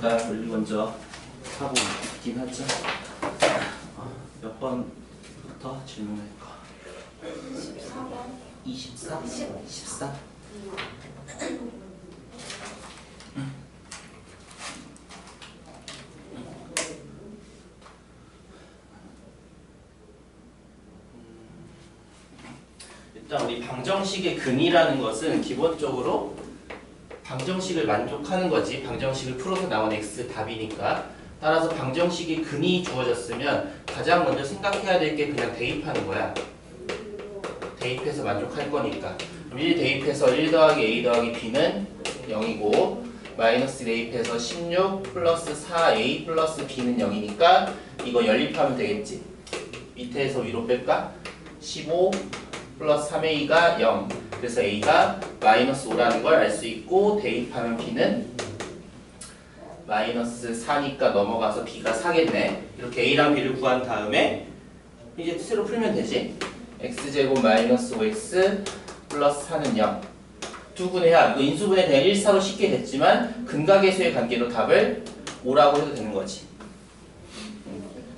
일단 우리 먼저 하고 있긴 하죠. 몇 번부터 질문할까? 14번. 24? 14? 일단 우리 방정식의 근이라는 것은 기본적으로 방정식을 만족하는 거지. 방정식을 풀어서 나온 x 답이니까. 따라서 방정식의 근이 주어졌으면 가장 먼저 생각해야 될 게 그냥 대입하는 거야. 대입해서 만족할 거니까. 그럼 1 대입해서 1 더하기 a 더하기 b는 0이고 마이너스 대입해서 16 플러스 4a 플러스 b는 0이니까 이거 연립하면 되겠지. 밑에서 위로 뺄까? 15 플러스 3a가 0. 그래서 a가 마이너스 5라는 걸 알 수 있고 대입하면 b는 마이너스 4니까 넘어가서 b가 4겠네. 이렇게 a랑 b를 구한 다음에 이제 새로 풀면 되지. x제곱 마이너스 5x 플러스 4는 0. 두 분해야 이거 인수분해 그냥 1, 4로 쉽게 됐지만 근각계수의 관계로 답을 5라고 해도 되는 거지.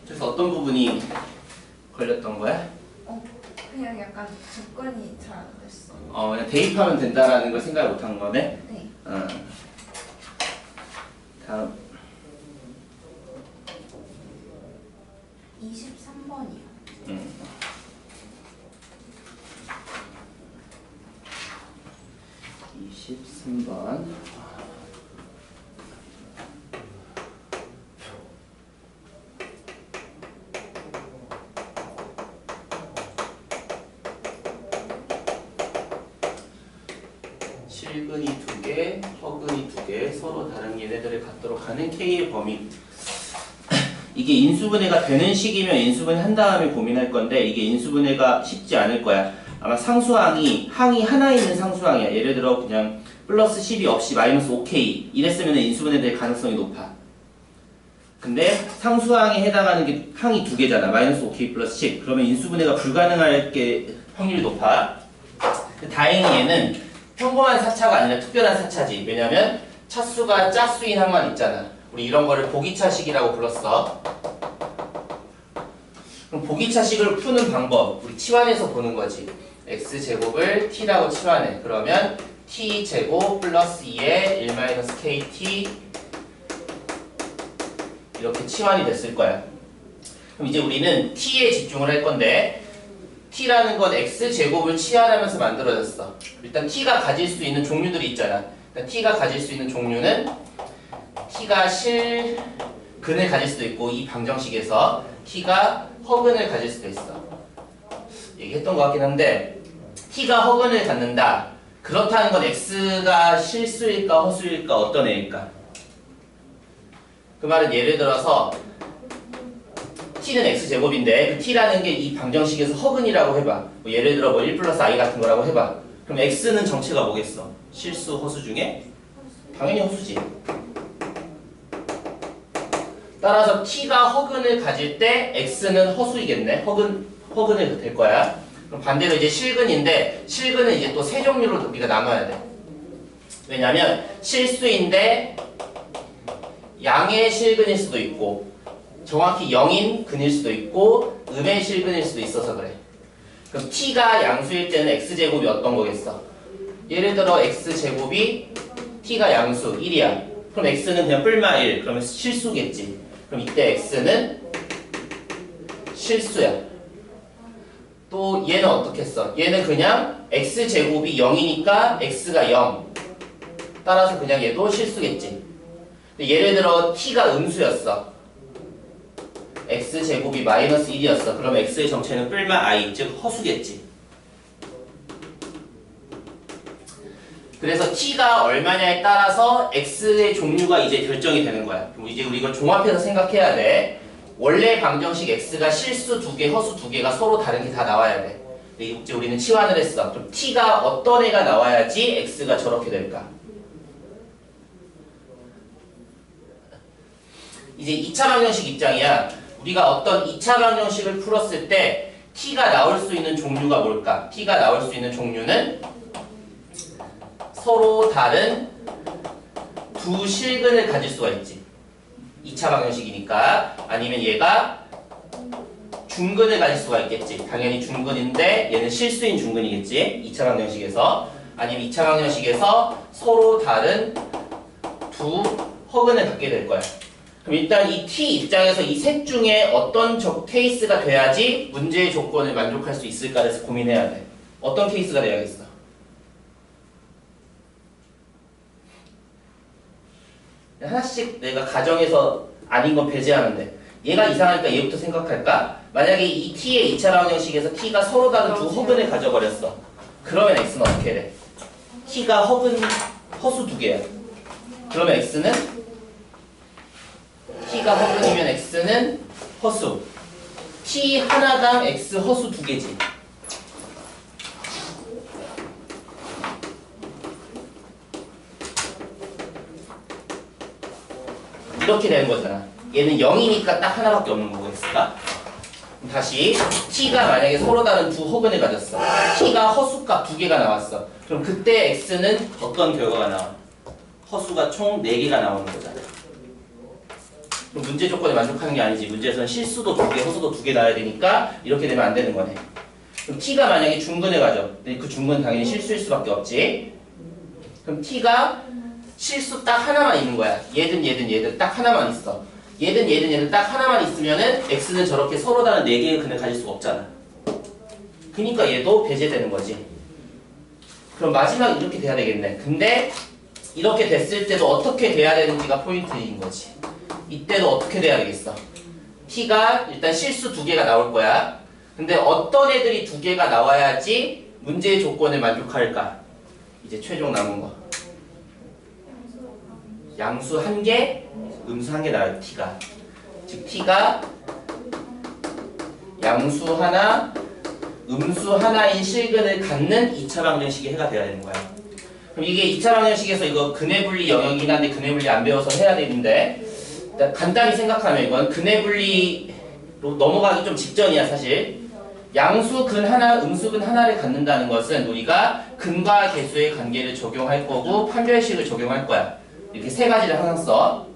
그래서 어떤 부분이 걸렸던 거야? 그냥 약간 접근이 잘 안 됐어. 그냥 대입하면 된다라는 걸 생각을 못한 거네? 네. 다음 23번이요. 23번. 실근이 2개, 허근이 2개, 서로 다른 얘네들을 갖도록 하는 K의 범위. 이게 인수분해가 되는 식이면 인수분해 한 다음에 고민할 건데 이게 인수분해가 쉽지 않을 거야. 아마 상수항이 하나 있는 상수항이야. 예를 들어 그냥 플러스 10이 없이 마이너스 5K 이랬으면 인수분해 될 가능성이 높아. 근데 상수항에 해당하는 게 항이 2개잖아. 마이너스 5K 플러스 10. 그러면 인수분해가 불가능할 게 확률이 높아. 다행히 얘는 평범한 사차가 아니라 특별한 사차지. 왜냐면 차수가 짝수인 항만 있잖아. 우리 이런 거를 보기차식이라고 불렀어. 그럼 보기차식을 푸는 방법, 우리 치환해서 보는 거지. x제곱을 t라고 치환해. 그러면 t제곱 플러스 2에 1-kt 이렇게 치환이 됐을 거야. 그럼 이제 우리는 t에 집중을 할 건데 t라는 건 x제곱을 치환하면서 만들어졌어. 일단 t가 가질 수 있는 종류들이 있잖아. 일단 t가 가질 수 있는 종류는 t가 실근을 가질 수도 있고 이 방정식에서 t가 허근을 가질 수도 있어. 얘기했던 것 같긴 한데 t가 허근을 갖는다. 그렇다는 건 x가 실수일까 허수일까 어떤 애일까? 그 말은 예를 들어서 t는 x제곱인데 그 t라는 게 이 방정식에서 허근이라고 해봐. 뭐 예를 들어 뭐 1 플러스 i 같은 거라고 해봐. 그럼 x는 정체가 뭐겠어? 실수, 허수 중에? 당연히 허수지. 따라서 t가 허근을 가질 때 x는 허수이겠네. 허근을 될 거야. 그럼 반대로 이제 실근인데 실근은 이제 또 세 종류로 우리가 나눠야 돼. 왜냐면 실수인데 양의 실근일 수도 있고 정확히 0인 근일 수도 있고 음의 실근일 수도 있어서 그래. 그럼 t가 양수일 때는 x제곱이 어떤 거겠어? 예를 들어 x제곱이 t가 양수 1이야. 그럼 x는 그냥 뿔마 1. 그러면 실수겠지. 그럼 이때 x는 실수야. 또 얘는 어떻게 써? 얘는 그냥 x제곱이 0이니까 x가 0. 따라서 그냥 얘도 실수겠지. 근데 예를 들어 t가 음수였어. x제곱이 마이너스 1이었어. 그럼 x의 정체는 뿔마 i, 즉 허수겠지. 그래서 t가 얼마냐에 따라서 x의 종류가 이제 결정이 되는 거야. 그럼 이제 우리 이걸 종합해서 생각해야 돼. 원래 방정식 x가 실수 2개, 허수 2개가 서로 다른 게 다 나와야 돼. 근데 이제 우리는 치환을 했어. 그럼 t가 어떤 애가 나와야지 x가 저렇게 될까? 이제 2차 방정식 입장이야. 우리가 어떤 2차 방정식을 풀었을 때 t가 나올 수 있는 종류가 뭘까? t가 나올 수 있는 종류는 서로 다른 두 실근을 가질 수가 있지. 2차 방정식이니까. 아니면 얘가 중근을 가질 수가 있겠지. 당연히 중근인데 얘는 실수인 중근이겠지. 2차 방정식에서. 아니면 2차 방정식에서 서로 다른 두 허근을 갖게 될 거야. 그럼 일단 이 T 입장에서 이 셋 중에 어떤 케이스가 돼야지 문제의 조건을 만족할 수 있을까에 대해서 고민해야 돼. 어떤 케이스가 돼야겠어? 하나씩 내가 가정에서 아닌 건 배제하면 돼. 얘가 이상하니까 얘부터 생각할까? 만약에 이 T의 2차 방정식에서 T가 서로 다른 두 허근을 가져버렸어. 그러면 X는 어떻게 돼? T가 허수 두 개야. 그러면 X는? T가 허근이면 X는 허수. T 하나당 X 허수 두 개지. 이렇게 되는 거잖아. 얘는 0이니까 딱 하나밖에 없는 거고 X가. 다시 T가 만약에 서로 다른 두 허근을 가졌어. T가 허수값 두 개가 나왔어. 그럼 그때 X는 어떤 결과가 나와? 허수가 총 4개가 나오는 거잖아. 그럼 문제 조건에 만족하는 게 아니지. 문제에서는 실수도 2개, 허수도 2개 나와야 되니까 이렇게 되면 안 되는 거네. 그럼 T가 만약에 중근을 가져. 그 중근은 당연히 실수일 수밖에 없지. 그럼 T가 실수 딱 하나만 있는 거야. 얘든 딱 하나만 있어. 얘든 딱 하나만 있으면은 X는 저렇게 서로 다른 4개의 근을 가질 수가 없잖아. 그러니까 얘도 배제되는 거지. 그럼 마지막 이렇게 돼야 되겠네. 근데 이렇게 됐을 때도 어떻게 돼야 되는지가 포인트인 거지. 이때도 어떻게 돼야 되겠어? T가 일단 실수 2개가 나올 거야. 근데 어떤 애들이 2개가 나와야지 문제의 조건을 만족할까? 이제 최종 남은 거. 양수 1개, 음수 1개 나와요. T가. 즉 T가 양수 하나, 음수 하나인 실근을 갖는 2차 방정식의 해가 돼야 되는 거야. 그럼 이게 2차 방정식에서 이거 근해 분리 영역이긴 한데 근해 분리 안 배워서 해야 되는데 일단 간단히 생각하면 이건 근해 분리로 넘어가기 좀 직전이야 사실. 양수 근 하나, 음수 근 하나를 갖는다는 것은 우리가 근과 개수의 관계를 적용할 거고 판별식을 적용할 거야. 이렇게 3가지를 항상 써.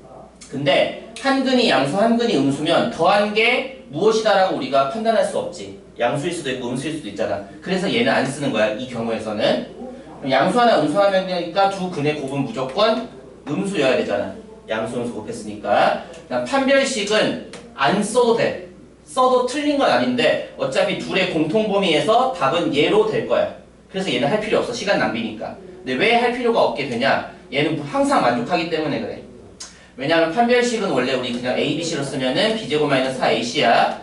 근데 한 근이 양수, 한 근이 음수면 더한 게 무엇이다라고 우리가 판단할 수 없지. 양수일 수도 있고 음수일 수도 있잖아. 그래서 얘는 안 쓰는 거야. 이 경우에서는. 양수 하나, 음수 하나니까 두 근의 곱은 무조건 음수여야 되잖아. 양수, 음수 곱했으니까. 판별식은 안 써도 돼. 써도 틀린 건 아닌데 어차피 둘의 공통 범위에서 답은 얘로 될 거야. 그래서 얘는 할 필요 없어. 시간 낭비니까. 근데 왜 할 필요가 없게 되냐? 얘는 항상 만족하기 때문에 그래. 왜냐하면 판별식은 원래 우리 그냥 A, BC로 쓰면은 B제곱 마이너스 4AC야.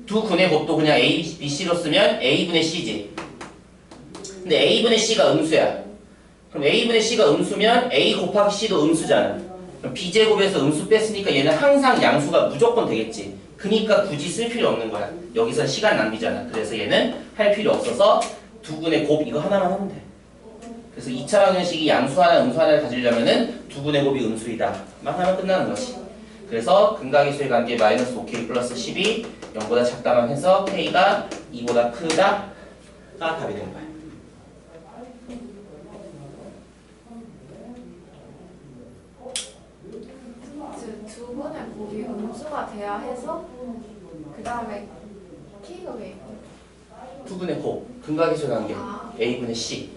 두 근의 곱도 그냥 A, BC로 쓰면 A분의 C지. 근데 A분의 C가 음수야. 그럼 A분의 C가 음수면 A 곱하기 C도 음수잖아. 그럼 B제곱에서 음수 뺐으니까 얘는 항상 양수가 무조건 되겠지. 그니까 굳이 쓸 필요 없는 거야. 여기선 시간 낭비잖아. 그래서 얘는 할 필요 없어서 두 근의 곱 이거 하나만 하면 돼. 그래서 2차 방정식이 양수 하나, 음수 하나를 가지려면은 두 근의 곱이 음수이다. 만 하면 끝나는 거지. 그래서 근각의수의 관계 마이너스 5k 플러스 10이 0보다 작다만 해서 k가 2보다 크다가 답이 되는 거야. 두 분의 곱이 음수가 돼야 해서 그 다음에 K가 왜 있고? 두 근의 곱, 근각의수의 관계 a분의 c.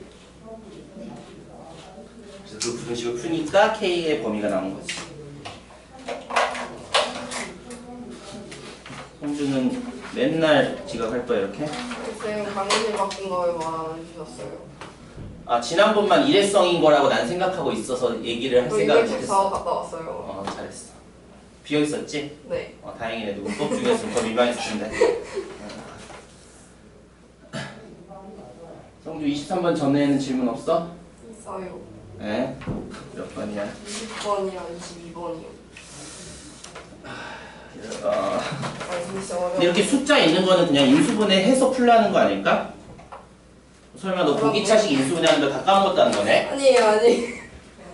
그래서 그 부등식을 푸니까 k의 범위가 나온 거지. 성주는 맨날 지각할 거야 이렇게? 쌤 강의실 바꾼 거 왜 말 안 해주셨어요? 아 지난번만 일회성인 거라고 난 생각하고 있어서 얘기를 할 저 생각을 214 못했어. 갔다 왔어요. 잘했어. 비어 있었지? 네. 다행이네. 누구 수업 중이었으면 더 민망했을 텐데. 성주 23번 전에는 질문 없어? 있어요. 네. 몇 번이야? 20번이랑 22번이요. 어, 진짜 어려워. 근데 이렇게 숫자 있는 거는 그냥 인수분해 해서 풀라는 거 아닐까? 설마 너 보기차식 인수분해 하는 거 다 까먹었다는 거네? 아니에요.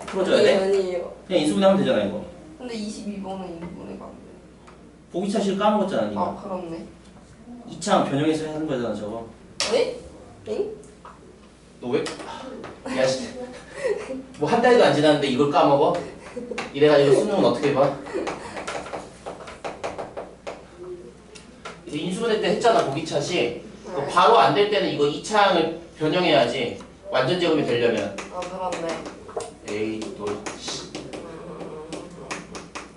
풀어줘야 돼? 아니에요. 그냥 인수분해 하면 되잖아 이거. 근데 22번은 인분해가 안 돼. 보기차식 까먹었잖아 니가. 아 그렇네. 2차 변형해서 하는 거잖아 저거. 네? 네? 너 왜? 야, 뭐 한 달도 안 지났는데 이걸 까먹어? 이래가지고 수능은 어떻게 봐? 인수분해 때 했잖아, 보기차시. 네. 바로 안 될 때는 이거 2차항을 변형해야지. 완전 제곱이 되려면. 아, 그렇네. 에이, 또.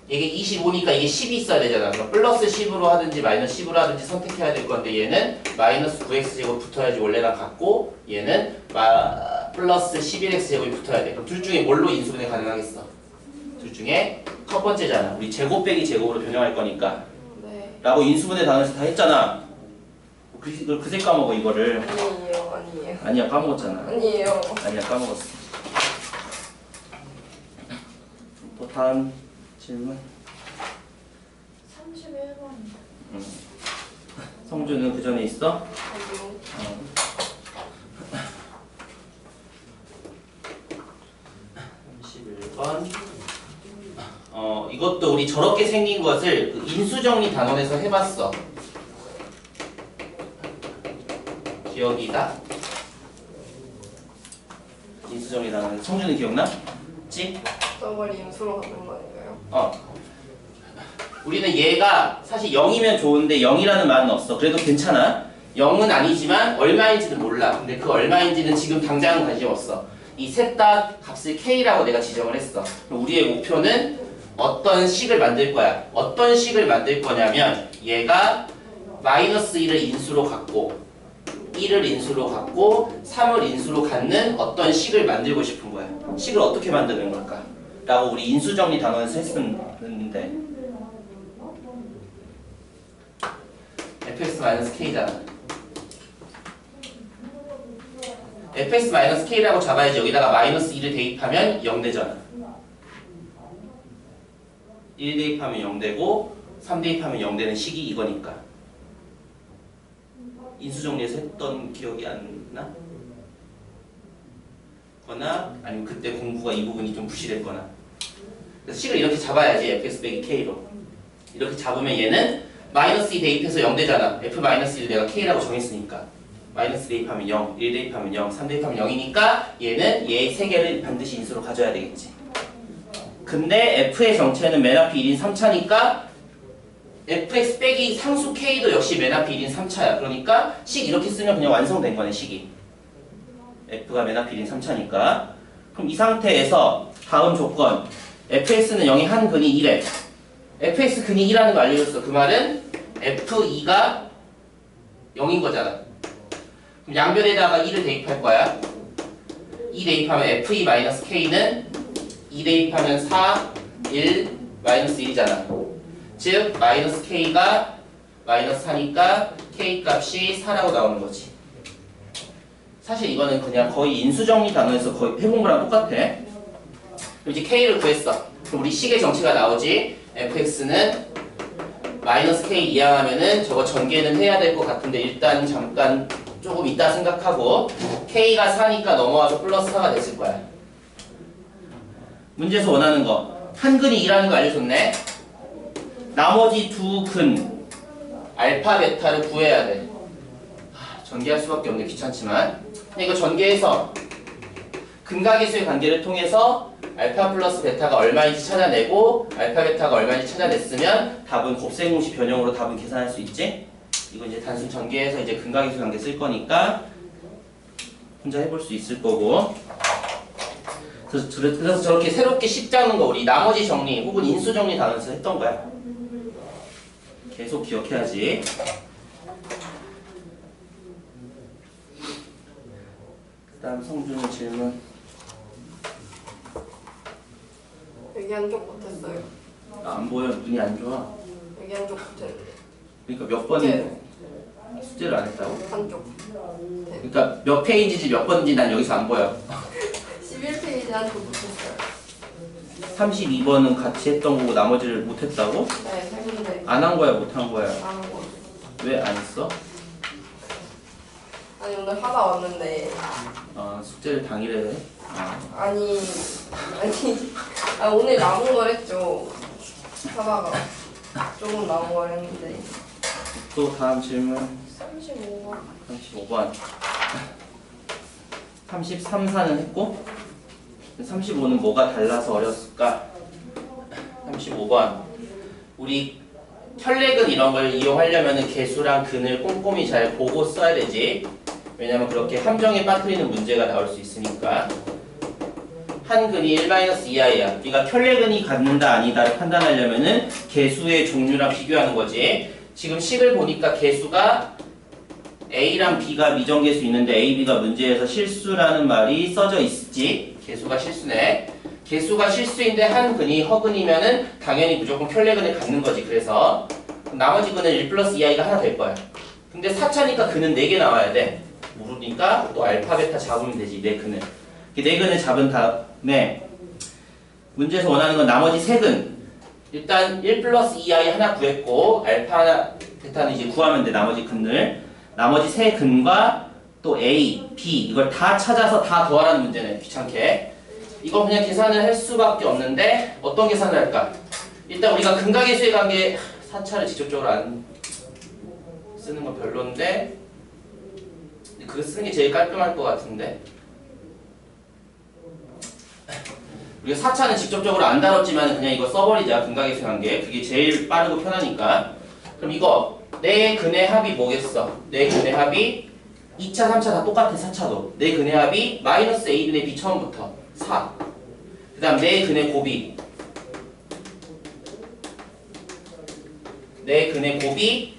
이게 25니까 이게 10이 있어야 되잖아. 그럼 플러스 10으로 하든지 마이너스 10으로 하든지 선택해야 될 건데 얘는 마이너스 9x 제곱 붙어야지 원래랑 같고 얘는 플러스 11x 제곱이 붙어야 돼. 그럼 둘 중에 뭘로 인수분해 가능하겠어? 둘 중에 첫 번째잖아. 우리 제곱 빼기 제곱으로 변형할 거니까. 네. 라고 인수분해 단원에서 다 했잖아. 그새 까먹어 이거를. 아니에요. 아니야, 까먹었잖아. 아니에요. 아니야, 까먹었어. 또 다음 질문. 31번. 성주는 그 전에 있어? 아니요. 31번. 이것도 우리 저렇게 생긴 것을 그 인수정리 단원에서 해봤어. 기억이다? 인수정리 단원. 성주는 기억나?지? 저걸 인수로 하는 거 아닌가요? 우리는 얘가 사실 0이면 좋은데 0이라는 말은 없어. 그래도 괜찮아. 0은 아니지만 얼마인지는 몰라. 근데 그 얼마인지는 지금 당장은 관심 없어. 이 셋 다 값을 K라고 내가 지정을 했어. 그럼 우리의 목표는 어떤 식을 만들 거야. 어떤 식을 만들 거냐면 얘가 마이너스 1을 인수로 갖고 1을 인수로 갖고 3을 인수로 갖는 어떤 식을 만들고 싶은 거야. 식을 어떻게 만드는 걸까? 라고 우리 인수정리 단원에서 했었는데 fx-k잖아. fx-k라고 잡아야지. 여기다가 마이너스 1을 대입하면 0 되잖아. 1 대입하면 0 되고 3 대입하면 0 되는 식이 이거니까. 인수정리에서 했던 기억이 안 나? 거나 아니면 그때 공부가 이 부분이 좀 부실했거나. 그래서 식을 이렇게 잡아야지. fx-k로. 이렇게 잡으면 얘는 마이너스 2 대입해서 0 되잖아. f-1을 내가 k라고 정했으니까. 마이너스 대입하면 0, 1 대입하면 0, 3 대입하면 0이니까 얘는 얘 세 개를 반드시 인수로 가져야 되겠지. 근데 f의 정체는 맨 앞이 1인 3차니까 fx 빼기 상수 k도 역시 맨 앞이 1인 3차야. 그러니까 식 이렇게 쓰면 그냥 완성된 거네, 식이. f가 맨 앞이 1인 3차니까. 그럼 이 상태에서 다음 조건 fx는 0의 한 근이 1에 fx 근이 1이라는 거 알려줬어. 그 말은 f2가 0인 거잖아. 그럼 양변에다가 2를 대입할 거야. 2 대입하면 fe-k는 2 대입하면 4, 1, 마이너스 1이잖아. 즉 마이너스 k가 마이너스 4니까 k 값이 4라고 나오는 거지. 사실 이거는 그냥 거의 인수정리 단원에서 거의 해본 거랑 똑같아. 그럼 이제 k를 구했어. 그럼 우리 식의 정체가 나오지. fx는 마이너스 k 이항하면은 저거 전개는 해야 될 것 같은데 일단 잠깐 조금 이따 생각하고 k가 4니까 넘어와서 플러스 4가 됐을 거야. 문제에서 원하는 거 한근이 2라는 거 알려줬네. 나머지 두 근 알파 베타를 구해야 돼. 전개할 수밖에 없네. 귀찮지만 근데 이거 전개해서 근각계수의 관계를 통해서 알파 플러스 베타가 얼마인지 찾아내고 알파 베타가 얼마인지 찾아냈으면 답은 곱셈공식 변형으로 답은 계산할 수 있지. 이거 이제 단순 전개해서 이제 근각계수 관계 쓸 거니까 혼자 해볼 수 있을 거고. 그래서 저렇게 새롭게 식 잡는 거 우리 나머지 정리 혹은 인수 정리 단원에서 했던 거야. 계속 기억해야지. 그 다음 성준의 질문. 여기 한쪽 못했어요. 안 보여. 눈이 안 좋아. 여기 한쪽 못했는데. 그러니까 몇 번을 숙제를 안 했다고? 한쪽. 그러니까 몇 페이지지 몇 번인지 난 여기서 안 보여. 11페이지 한쪽 못했어요. 32번은 같이 했던 거고 나머지를 못 했다고? 네, 했는데 안 한 거야, 못 한 거야? 안 한 거. 왜 안 했어? 아니 오늘 하다 왔는데 숙제를 당일에 해? 아니 오늘 남은 걸 했죠. 하다가 조금 남은 걸 했는데. 또 다음 질문. 35번. 35번. 33, 4는 했고 35는 뭐가 달라서 어려웠을까? 35번. 우리 혈렉은 이런 걸 이용하려면 개수랑 근을 꼼꼼히 잘 보고 써야 되지. 왜냐면 그렇게 함정에 빠뜨리는 문제가 나올 수 있으니까. 한 근이 1-2i야. 그러니까 혈렉근이 갖는다 아니다를 판단하려면은 개수의 종류랑 비교하는 거지. 지금 식을 보니까 개수가 A랑 B가 미정개수 있는데 A, B가 문제에서 실수라는 말이 써져 있지. 개수가 실수네. 개수가 실수인데 한 근이 허근이면은 당연히 무조건 혈렉근을 갖는 거지. 그래서 나머지 근은 1+2i가 하나 될 거야. 근데 4차니까 근은 4개 나와야 돼. 모르니까 또 알파, 베타 잡으면 되지. 내 근을. 네 근을 잡은 다음에 문제에서 원하는 건 나머지 세 근. 일단 1+2i 하나 구했고 알파, 베타는 이제 구하면 돼. 나머지 근을. 나머지 세 근과 또 A, B 이걸 다 찾아서 다 더하라는 문제네. 귀찮게. 이건 그냥 계산을 할 수밖에 없는데 어떤 계산을 할까? 일단 우리가 근각계수의 관계 4차를 직접적으로 안 쓰는 건 별론데 그거 쓰는 게 제일 깔끔할 것 같은데 우리가 4차는 직접적으로 안 다뤘지만 그냥 이거 써버리자. 근각계수의 관계 그게 제일 빠르고 편하니까. 그럼 이거 내 근의 합이 뭐겠어? 내 근의 합이 2차, 3차 다 똑같아. 4차도 내 근의 합이 마이너스 a분의 b 처음부터 4. 그 다음 내 근의 곱이 내 근의 곱이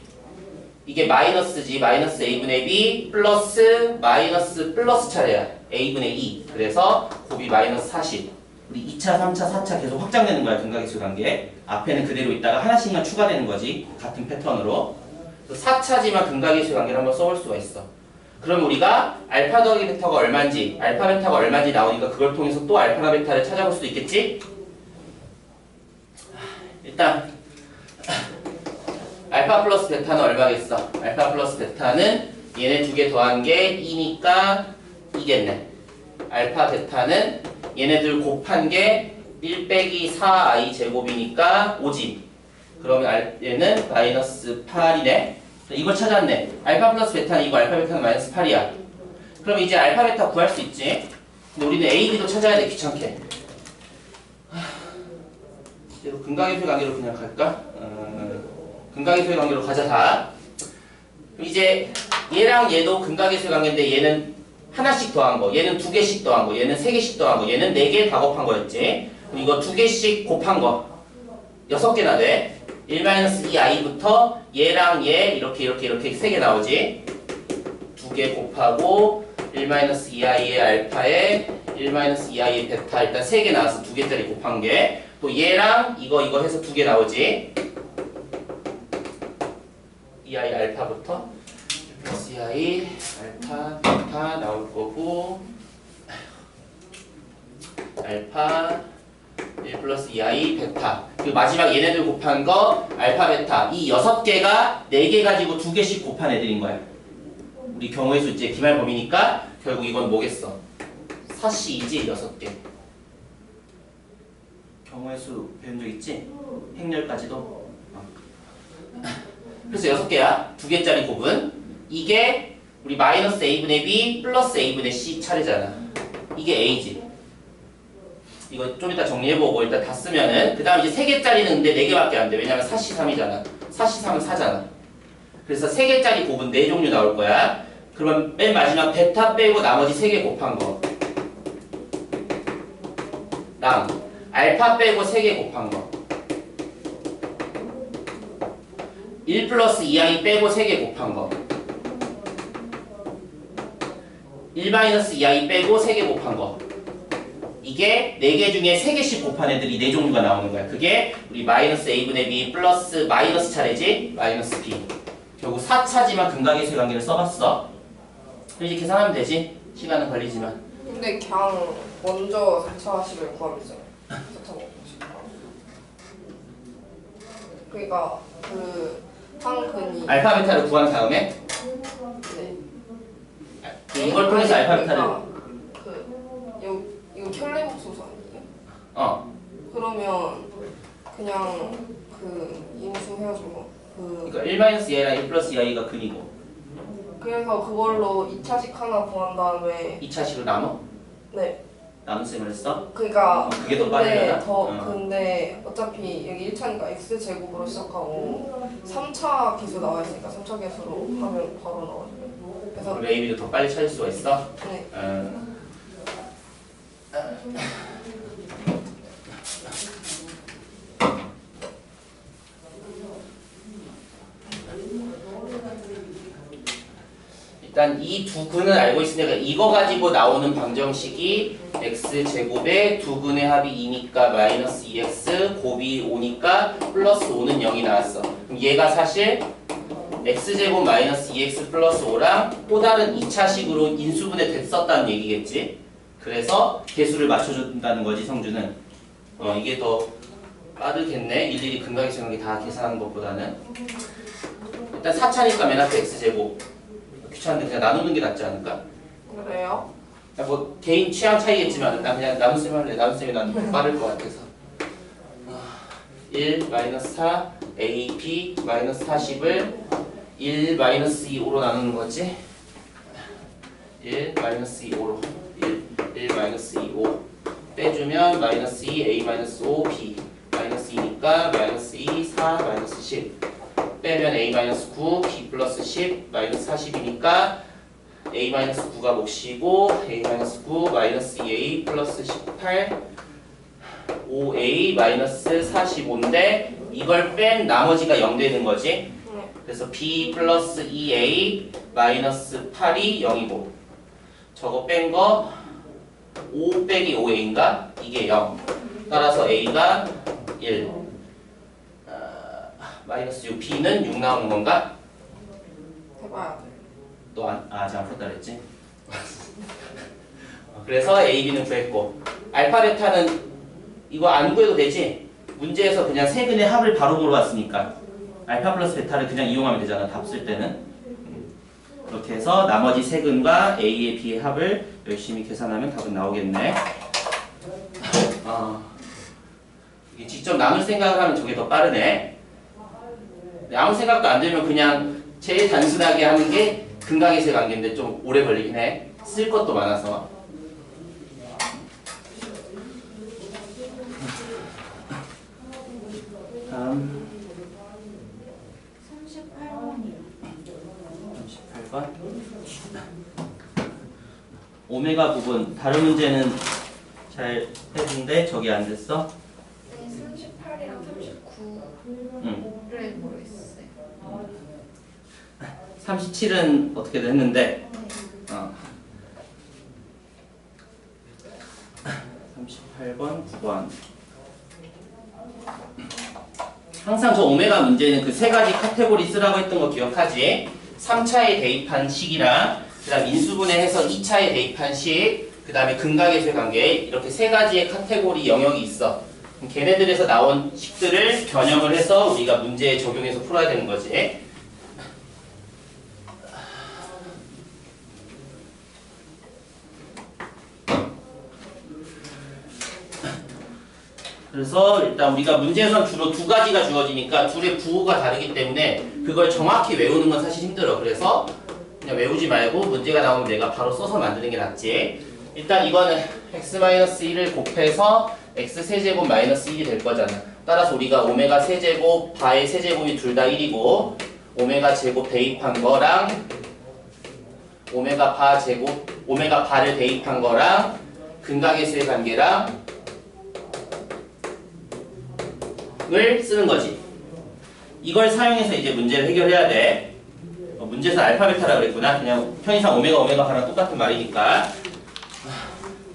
이게 마이너스지. 마이너스 a분의 b 플러스 마이너스 플러스 차례야. a분의 2. 그래서 곱이 마이너스 40. 우리 2차, 3차, 4차 계속 확장되는 거야. 근각계수 관계. 앞에는 그대로 있다가 하나씩만 추가되는 거지. 같은 패턴으로. 4차지만 근각계수 관계를 한번 써볼 수가 있어. 그럼 우리가 알파 더하기 베타가 얼마인지, 알파 베타가 얼마인지 나오니까 그걸 통해서 또 알파나 베타를 찾아볼 수도 있겠지? 일단 알파 플러스 베타는 얼마겠어? 알파 플러스 베타는 얘네 두 개 더한 게 2니까 2겠네. 알파 베타는 얘네들 곱한 게 1 빼기 4i 제곱이니까 5지. 그러면 얘는 마이너스 8이네. 이걸 찾았네. 알파 플러스 베타는 이거 알파 베타는 마이너스 8이야. 그럼 이제 알파 베타 구할 수 있지. 근데 우리는 A, B도 찾아야 돼. 귀찮게. 이제 근각계수의 관계로 그냥 갈까? 근각계수의 관계로 가자 다. 그럼 이제 얘랑 얘도 근각계수의 관계인데 얘는 하나씩 더한 거, 얘는 2개씩 더한 거, 얘는 3개씩 더한 거, 얘는 4개 다 곱한 거였지. 그럼 이거 2개씩 곱한 거 6개나 돼. 1-2i부터 얘랑 얘 이렇게 3개 나오지. 2개 곱하고 1-2i의 알파에 1-2i의 베타 일단 3개 나와서 2개짜리 곱한 게 또 얘랑 이거 해서 2개 나오지. 2i 알파부터 플러스 2i 알파 베타 나올 거고 알파 1+2i 베타 그리고 마지막 얘네들 곱한 거 알파 베타 이 6개가 4개 가지고 2개씩 곱한 애들인 거야. 우리 경우의 수 이제 기말 범위니까 결국 이건 뭐겠어? 4C이지 6개. 경우의 수 배운 적 있지? 행렬까지도. 그래서 6개야. 2개짜리 곱은 이게 우리 마이너스 a분의 b 플러스 a분의 c 차례잖아. 이게 a지. 이거 좀 이따 정리해보고 일단 다 쓰면은 그 다음 이제 3개짜리는 근데 4개밖에 안 돼. 왜냐면 4C3이잖아. 4C3은 4잖아. 그래서 3개짜리 곱은 4종류 나올 거야. 그러면 맨 마지막 베타 빼고 나머지 3개 곱한 거 랑 알파 빼고 3개 곱한 거 1+2i 빼고 3개 곱한 거 1-2i 빼고 3개 곱한 거 이게 4개 중에 3개씩 곱한 애들이 4종류가 나오는 거야. 그게 우리 마이너스 a분의 b 플러스 마이너스 차례지. 마이너스 b. 결국 4차지만 근각계수의 관계를 써봤어. 그럼 이제 계산하면 되지. 시간은 걸리지만. 근데 그냥 먼저 4차 식을 구하면 되잖아요. 4차 먹고 싶다. 그러니까 그 한 근이 알파 베타를 구한 다음에 네. 이걸 통해서 알파 베타를 이거 켤레복소수 아니에요? 어. 그러면 그냥 그 인수해가지고 그러니까 1-2i랑 1+2i가 근이고 그래서 그걸로 2차식 하나 구한 다음에 2차식을 나눠? 네. 나눗셈을 했어? 그러니까 그게 더 빠르려나? 근데 어차피 여기 1차니까 x제곱으로 시작하고 3차 계수 나와 있으니까 3차 계수로 하면 바로 나와요. 그래서 그럼 AB도 더 빨리 찾을 수가 있어? 네. 일단 이 두 근을 알고 있으니까 이거 가지고 나오는 방정식이 x제곱에 두 근의 합이 2니까 마이너스 2x 곱이 5니까 플러스 5는 0이 나왔어. 그럼 얘가 사실 x제곱 마이너스 2x 플러스 5랑 또 다른 2차식으로 인수분해 됐었다는 얘기겠지. 그래서 개수를 맞춰준다는 거지 성주는. 이게 더 빠르겠네. 일일이 근각의 정각이 다 계산하는 것보다는. 일단 4차니까 맨 앞에 x제곱. 귀찮은데 그냥 나누는 게 낫지 않을까? 그래요? 뭐 개인 취향 차이겠지만 나 그냥 나눗셈 할래. 나눗셈이 난 더 빠를 것 같아서. 1 마이너스 4 a b 마이너스 40을 1 마이너스 2 5로 나누는 거지. 1 마이너스 2 5로 1 마이너스 2 5 빼주면 마이너스 2 a 마이너스 5 b 마이너스 2니까 마이너스 2 4 마이너스 10 빼면 a 마이너스 9 b 플러스 10 마이너스 40이니까 a 마이너스 9가 몫이고 a 마이너스 9 마이너스 2a 플러스 18 5a 마이너스 45인데 이걸 뺀 나머지가 0 되는 거지. 네. 그래서 b 플러스 2a 마이너스 8이 0이고 저거 뺀 거 5 빼기 5a인가? 이게 0. 따라서 a가 1 마이너스 6 b는 6 나오는 건가? 해봐야 돼. 너 아직 안 풀었다 그랬지? 그래서 a, b는 구했고 알파 베타는 이거 안 구해도 되지? 문제에서 그냥 세근의 합을 바로 물어봤으니까 알파 플러스 베타를 그냥 이용하면 되잖아. 답 쓸 때는. 그렇게 해서 나머지 세근과 a의 b의 합을 열심히 계산하면 답은 나오겠네. 이게 직접 나눌 생각을 하면 저게 더 빠르네. 아무 생각도 안 들면 그냥 제일 단순하게 하는 게 근각의세 관계인데 좀 오래 걸리긴 해. 쓸 것도 많아서. 다음 38번 오메가 부분 다른 문제는 잘 했는데 저기 안 됐어? 네, 38이랑 39를 모르겠어요. 37은 어떻게든 했는데 38번 9번 항상 저 오메가 문제는 그 세 가지 카테고리 쓰라고 했던 거 기억하지? 3차에 대입한 식이랑 그 다음 인수분해해서 2차에 대입한 식 그 다음에 근각의세 관계 이렇게 세 가지의 카테고리 영역이 있어. 그럼 걔네들에서 나온 식들을 변형을 해서 우리가 문제에 적용해서 풀어야 되는 거지. 그래서 일단 우리가 문제에선 주로 두 가지가 주어지니까 둘의 부호가 다르기 때문에 그걸 정확히 외우는 건 사실 힘들어. 그래서 그냥 외우지 말고 문제가 나오면 내가 바로 써서 만드는 게 낫지. 일단 이거는 x-1을 곱해서 x-세제곱 마이너스 1이 될 거잖아. 따라서 우리가 오메가 세제곱, 바의 세제곱이 둘 다 1이고 오메가 제곱 대입한 거랑 오메가 바 제곱, 오메가 바를 대입한 거랑 근각의수의 관계랑 을 쓰는 거지. 이걸 사용해서 이제 문제를 해결해야 돼. 문제에서 알파 베타라 그랬구나. 그냥 편의상 오메가 바랑 똑같은 말이니까.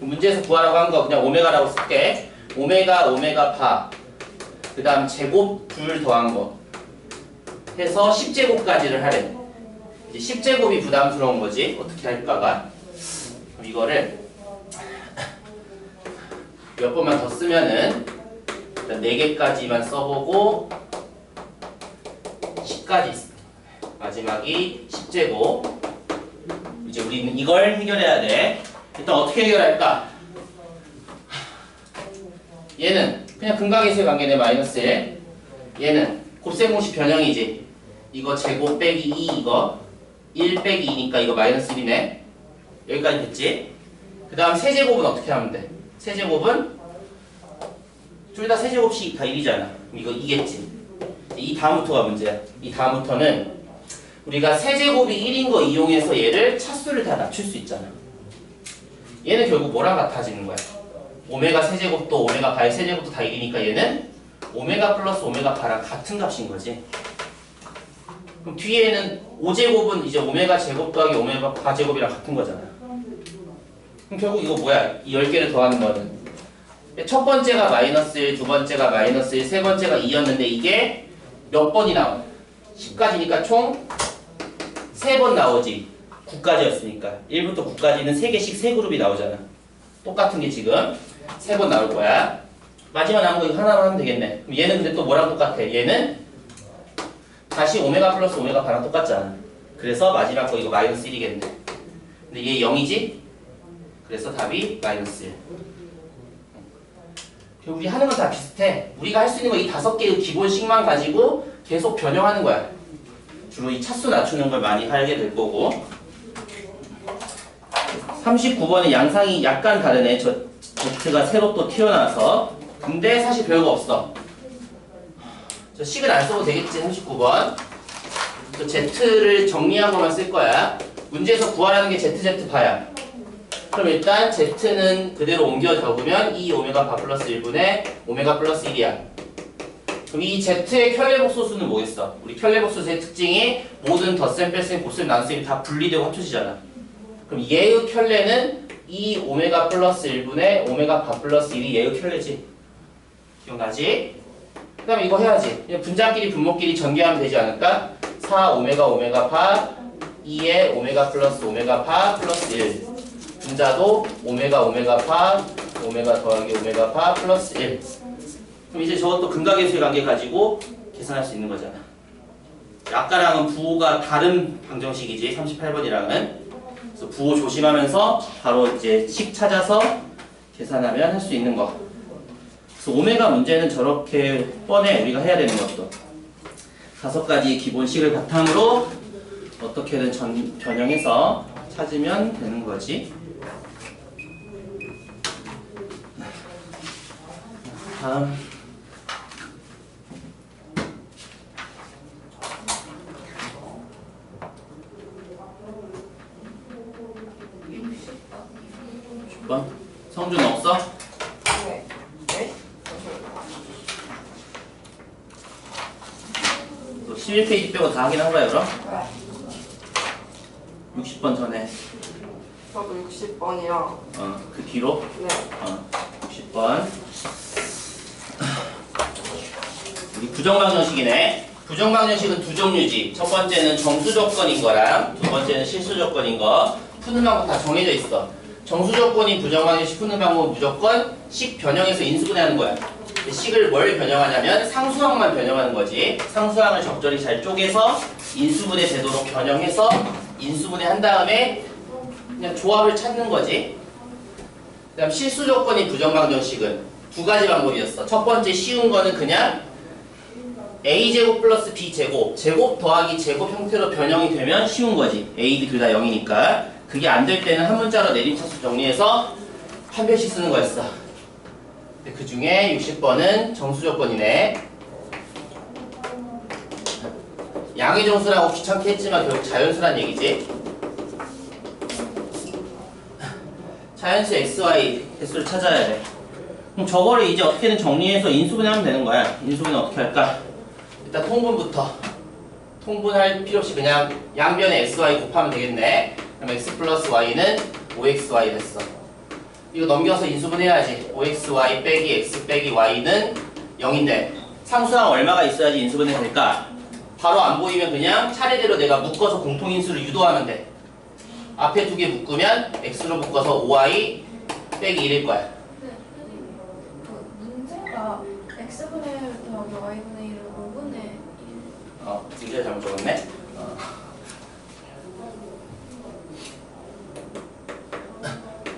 문제에서 구하라고 한 거 그냥 오메가라고 쓸게. 오메가 바. 그 다음 제곱 둘 더한 거. 해서 10제곱까지를 하래. 이제 10제곱이 부담스러운 거지. 어떻게 할까가. 그럼 이거를 몇 번만 더 쓰면은 일단 4개까지만 써보고 10까지 있어. 마지막이 10제곱. 이제 우리는 이걸 해결해야 돼. 일단 어떻게 해결할까? 얘는 그냥 근각의수의 관계네. 마이너스 1. 얘는 곱셈 공식 변형이지. 이거 제곱 빼기 2 이거 1 빼기 2니까 이거 마이너스 1이네. 여기까지 됐지? 그 다음 세제곱은 어떻게 하면 돼? 세제곱은 둘 다 세제곱씩 다 1이잖아. 이거 2겠지. 이 다음부터가 문제야. 이 다음부터는 우리가 세제곱이 1인 거 이용해서 얘를 차수를 다 낮출 수 있잖아. 얘는 결국 뭐랑 같아지는 거야? 오메가 세제곱도 오메가 바의 세제곱도 다 1이니까 얘는 오메가 플러스 오메가 바랑 같은 값인 거지. 그럼 뒤에는 5제곱은 이제 오메가 제곱 더하기 오메가 바 제곱이랑 같은 거잖아. 그럼 결국 이거 뭐야? 이 10개를 더하는 거는 첫 번째가 마이너스 1, 두 번째가 마이너스 1, 세 번째가 2였는데 이게 몇 번이 나와? 10까지니까 총 3번 나오지. 9까지였으니까 1부터 9까지는 3개씩 3그룹이 나오잖아. 똑같은 게 지금 3번 나올 거야. 마지막 남은 거 이거 하나만 하면 되겠네. 그럼 얘는 근데 또 뭐랑 똑같아? 얘는 다시 오메가 플러스 오메가 바랑 똑같잖아. 그래서 마지막 거 이거 마이너스 1이겠네. 근데 얘 0이지? 그래서 답이 마이너스 1. 우리 하는 건 다 비슷해. 우리가 할 수 있는 거 이 5개의 기본식만 가지고 계속 변형하는 거야. 주로 이 차수 낮추는 걸 많이 하게 될 거고. 39번은 양상이 약간 다르네. 저 Z가 새로 또 튀어나와서. 근데 사실 별거 없어. 저 식을 안 써도 되겠지. 39번. 저 Z를 정리한 것만 쓸 거야. 문제에서 구하라는 게 ZZ 바야. 그럼 일단 Z는 그대로 옮겨 적으면 2 오메가 바 플러스 1분의 오메가 플러스 1이야. 그럼 이 Z의 켤레복소수는 뭐겠어? 우리 켤레복소수의 특징이 모든 덧셈, 뺄셈, 곱셈, 나눗셈이 다 분리되고 합쳐지잖아. 그럼 얘의 켤레는 2 오메가 플러스 1분의 오메가 바 플러스 1이 얘의 켤레지. 기억나지? 그 다음에 이거 해야지. 그냥 분자끼리 분모끼리 전개하면 되지 않을까? 4 오메가 오메가 바 2의 오메가 플러스 오메가 바 플러스 1. 분자도 오메가 오메가 파 오메가 더하기 오메가 파 플러스 1. 그럼 이제 저것도 근각계수의 관계 가지고 계산할 수 있는 거잖아. 아까랑은 부호가 다른 방정식이지. 38번이랑은. 그래서 부호 조심하면서 바로 이제 식 찾아서 계산하면 할 수 있는 거. 그래서 오메가 문제는 저렇게 뻔해. 우리가 해야 되는 것도 5가지 기본식을 바탕으로 어떻게든 변형해서 찾으면 되는 거지. 다음 60번 성준 없어? 네. 네? 너 11페이지 빼고 다 하긴 한 거야 그럼? 네. 60번 전에 저도 60번이랑 그 뒤로 네. 60번 우리 부정방정식이네. 부정방정식은 두 종류지. 첫 번째는 정수조건인 거랑 두 번째는 실수조건인 거. 푸는 방법 다 정해져 있어. 정수조건인 부정방정식 푸는 방법은 무조건 식 변형해서 인수분해하는 거야. 식을 뭘 변형하냐면 상수항만 변형하는 거지. 상수항을 적절히 잘 쪼개서 인수분해 되도록 변형해서 인수분해 한 다음에 그냥 조합을 찾는 거지. 그 다음 실수조건인 부정방정식은 두 가지 방법이었어. 첫 번째 쉬운 거는 그냥 a제곱 플러스 b제곱 제곱 더하기 제곱 형태로 변형이 되면 쉬운 거지. a, b 둘 다 0이니까. 그게 안 될 때는 한 문자로 내림차수 정리해서 한 별씩 쓰는 거였어. 근데 그 중에 60번은 정수조건이네. 양의 정수라고 귀찮게 했지만 결국 자연수란 얘기지. 자연수 xy 개수를 찾아야 돼. 그럼 저거를 이제 어떻게든 정리해서 인수분해하면 되는 거야. 인수분해 어떻게 할까? 일단 통분부터. 통분할 필요 없이 그냥 양변에 xy 곱하면 되겠네. 그럼 x 플러스 y는 5xy 됐어. 이거 넘겨서 인수분해해야지. 5xy 빼기 x 빼기 y는 0인데 상수항 얼마가 있어야지 인수분해 될까? 바로 안 보이면 그냥 차례대로 내가 묶어서 공통인수를 유도하면 돼. 앞에 두 개 묶으면 x로 묶어서 5y 빼기 1일 거야. 그 문제가 x분의 1 더하기 y분의 1을 5분의 1. 문제 잘못 적었네.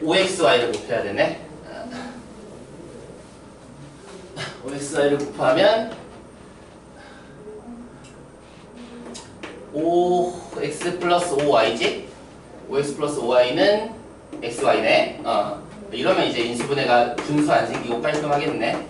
5xy를 곱해야 되네. 5xy를 곱하면 5x 플러스 5y지? 5x 플러스 5y는 xy네. 이러면 이제 인수분해가 분수 안 생기고 깔끔하겠네.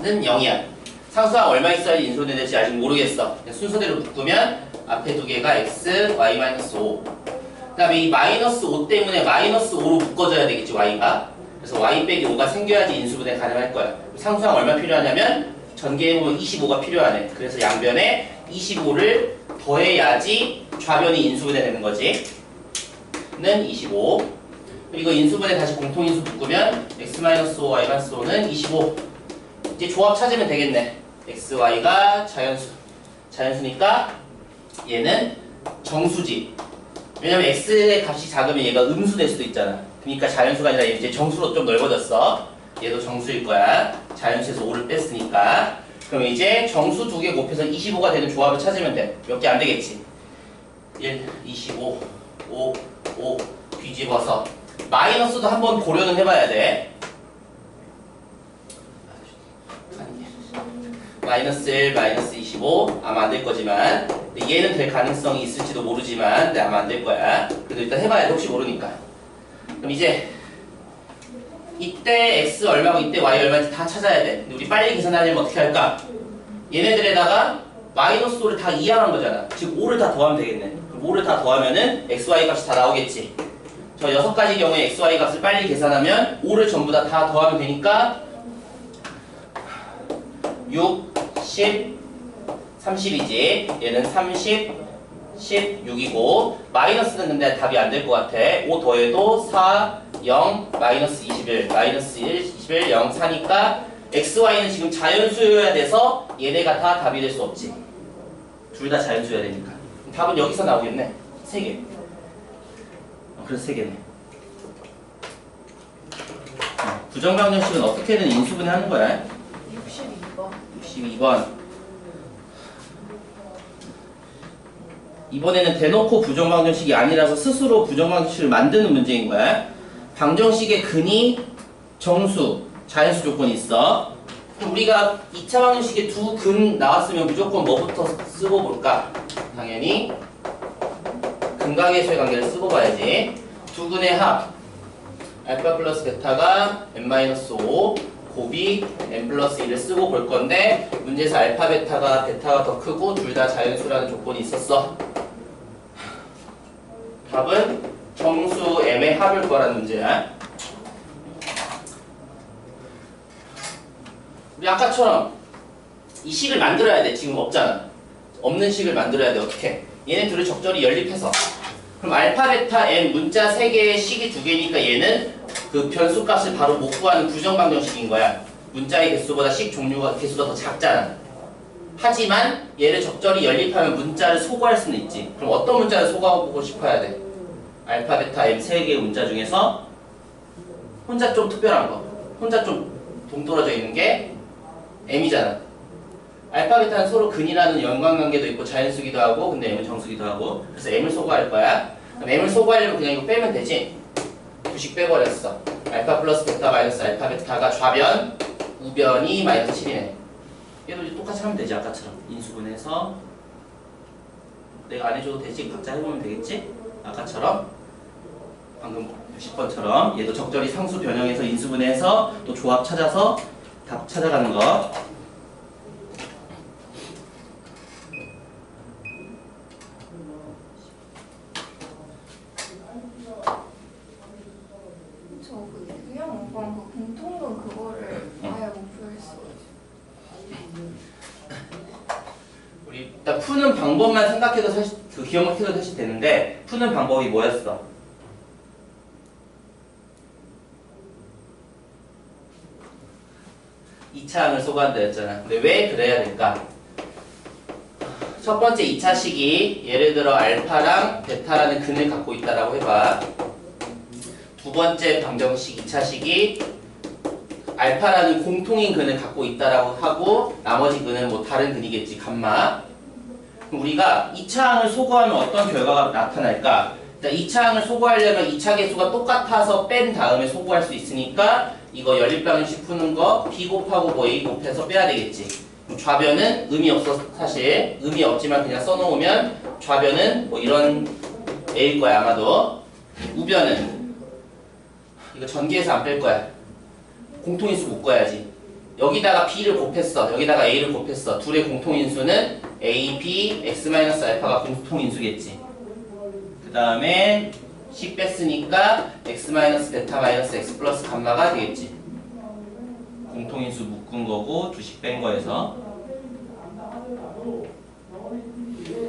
는 0이야. 상수항 얼마 있어야 인수분해 될지 아직 모르겠어. 그냥 순서대로 묶으면 앞에 두 개가 x, y-5. 그 다음에 이 -5 때문에 -5로 묶어줘야 되겠지, y가. 그래서 y 빼기 5가 생겨야지 인수분해 가능할 거야. 상수항 얼마 필요하냐면 전개해보면 25가 필요하네. 그래서 양변에 25를 더해야지 좌변이 인수분해 되는 거지. 는 25. 그리고 인수분해 다시 공통인수 묶으면 x-5, y-5는 25. 이제 조합 찾으면 되겠네. x, y가 자연수. 자연수니까 얘는 정수지. 왜냐면 x의 값이 작으면 얘가 음수 될 수도 있잖아. 그러니까 자연수가 아니라 이제 정수로 좀 넓어졌어. 얘도 정수일 거야. 자연수에서 5를 뺐으니까. 그럼 이제 정수 두 개 곱해서 25가 되는 조합을 찾으면 돼. 몇 개 안 되겠지. 1, 25, 5, 5 뒤집어서 마이너스도 한번 고려는 해봐야 돼. 마이너스 1, 마이너스 25 아마 안 될 거지만 얘는 될 가능성이 있을지도 모르지만 근데 아마 안 될 거야. 그래도 일단 해봐야 돼. 혹시 모르니까. 그럼 이제 이때 x 얼마고 이때 y 얼마인지 다 찾아야 돼. 근데 우리 빨리 계산하려면 어떻게 할까? 얘네들에다가 마이너스 5를 다 이항한 거잖아. 즉 5를 다 더하면 되겠네. 그럼 5를 다 더하면은 x, y 값이 다 나오겠지. 저 6가지 경우에 x, y 값을 빨리 계산하면 5를 전부 다 더하면 되니까 6, 10, 30이지. 얘는 30, 16이고 마이너스는 근데 답이 안 될 것 같아. 5 더해도 4, 0, 마이너스 21, 마이너스 1, 21, 0, 4니까 x, y는 지금 자연수여야 돼서 얘네가 다 답이 될 수 없지. 둘 다 자연수여야 되니까. 답은 여기서 나오겠네. 3개. 그래서 3개네. 부정방정식은 어떻게든 인수분해 하는 거야. 62번. 62번. 이번에는 대놓고 부정방정식이 아니라서 스스로 부정방정식을 만드는 문제인 거야. 방정식의 근이 정수, 자연수 조건이 있어. 그럼 우리가 2차 방정식에 두 근 나왔으면 무조건 뭐부터 쓰고 볼까? 당연히 근각의 수의 관계를 쓰고 봐야지. 두 근의 합 알파 플러스 베타가 n-5 곱이 n 플러스 1을 쓰고 볼 건데 문제에서 알파 베타가 더 크고 둘 다 자연수라는 조건이 있었어. 답은 정수 m의 합일 거라는 문제야. 우리 아까처럼 이 식을 만들어야 돼. 지금 없잖아. 없는 식을 만들어야 돼. 어떻게? 얘네 둘을 적절히 연립해서. 그럼 알파, 베타, n 문자 3개의 식이 2개니까 얘는 그 변수값을 바로 못 구하는 부정방정식인 거야. 문자의 개수보다 식 종류가 개수가 더 작잖아. 하지만 얘를 적절히 연립하면 문자를 소거할 수는 있지. 그럼 어떤 문자를 소거하고 싶어야 돼? 알파, 베타, n 3개의 문자 중에서 혼자 좀 특별한 거, 혼자 좀 동떨어져 있는 게 m이잖아. 알파, 베타는 서로 근이라는 연관관계도 있고 자연수기도 하고 근데 m은 정수기도 하고 그래서 m을 소거할 거야. 그럼 m을 소거하려면 그냥 이거 빼면 되지. 9식 빼버렸어. 알파 플러스 베타 마이너스 알파 베타가 좌변, 우변이 마이너스 7이네. 얘도 이제 똑같이 하면 되지. 아까처럼 인수분해서 내가 안 해줘도 되지. 각자 해보면 되겠지? 아까처럼 방금 10번처럼 얘도 적절히 상수 변형해서 인수분해해서 또 조합 찾아서 답 찾아가는 거. 저그 유형 오빠는 그 공통분 그거를 아예 못 풀겠어. 우리 일단 푸는 방법만 생각해도 사실 그 기억만 해도 사실 되는데 푸는 방법이 뭐였어? 이 2차항을 소거한다 했잖아. 근데 왜 그래야 될까? 첫 번째 2차식이 예를 들어 알파랑 베타라는 근을 갖고 있다라고 해봐. 두 번째 방정식 2차식이 알파라는 공통인 근을 갖고 있다라고 하고 나머지 근은 뭐 다른 근이겠지. 감마. 그럼 우리가 2차항을 소거하면 어떤 결과가 나타날까? 일단 2차항을 소거하려면 2차 개수가 똑같아서 뺀 다음에 소거할 수 있으니까 이거 연립방정식 푸는 거 B 곱하고 뭐 A 곱해서 빼야 되겠지. 좌변은 의미 없어. 사실 의미 없지만 그냥 써놓으면 좌변은 뭐 이런 A일 거야 아마도. 우변은 이거 전개해서 안 뺄 거야. 공통인수 묶어야지. 여기다가 b를 곱했어. 여기다가 a를 곱했어. 둘의 공통인수는 a, b, x-알파가 공통인수겠지. 그 다음에 c 뺐으니까 x-베타-x 플러스 감마가 되겠지. 공통인수 묶은 거고 주식 뺀 거에서